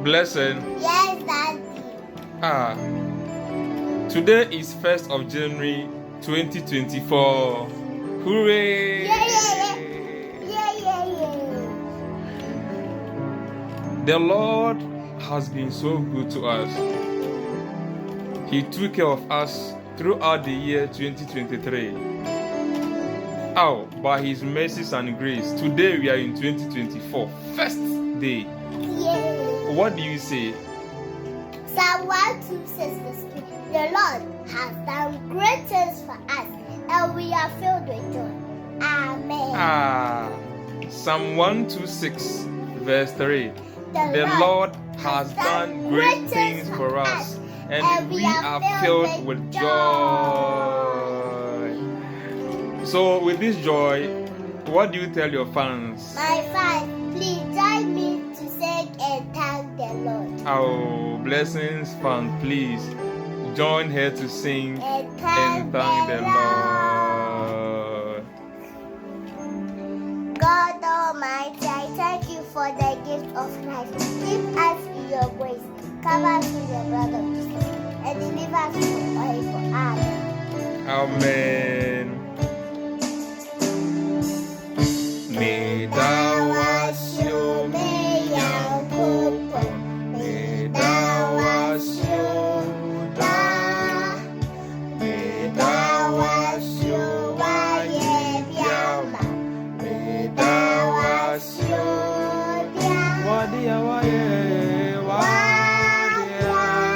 Blessing. Yes, Daddy. Today is 1st of January 2024. Hooray! Yeah. The Lord has been so good to us. He took care of us throughout the year 2023. By His mercies and grace, today we are in 2024, first day. Yeah. What do you say? Psalm 126 verse 3. The Lord has done great things for us, and we are filled with joy. Amen. Psalm 126 verse 3. The Lord has done great things for us, and we are filled with joy. So with this joy, what do you tell your fans? My fans, please join me to sing and thank the Lord. Blessings fans, please join her to sing and thank the Lord. God Almighty, I thank you for the gift of life. Keep us in your grace. Cover us with the blood of Jesus, and deliver us from all evil. Amen. Medawase, Nyankopon. Medawase, Medawase, Wayebiama, Medawase, Wadia Waye, Medawase,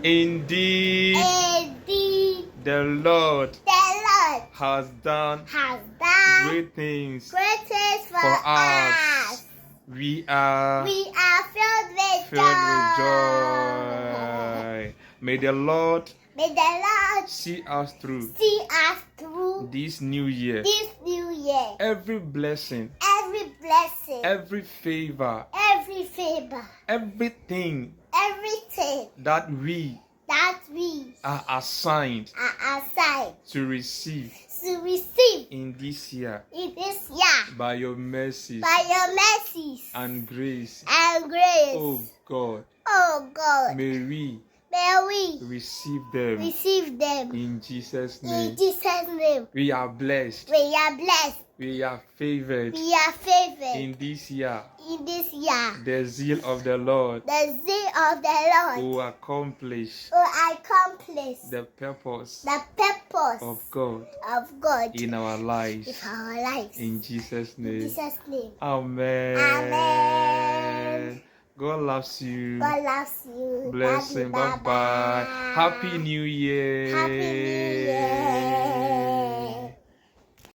Indeed, the Lord has done great things for us. We are filled with joy. May the Lord see us through this new year. Every blessing, every favor, everything that we are assigned to receive in this year by your mercies and grace. Oh God, may we receive them in Jesus' name. We are blessed. We are favored in this year. The zeal of the Lord will accomplish the purpose of God in our lives. In Jesus' name. Amen. God loves you. Blessing. Bye-bye. Happy New Year.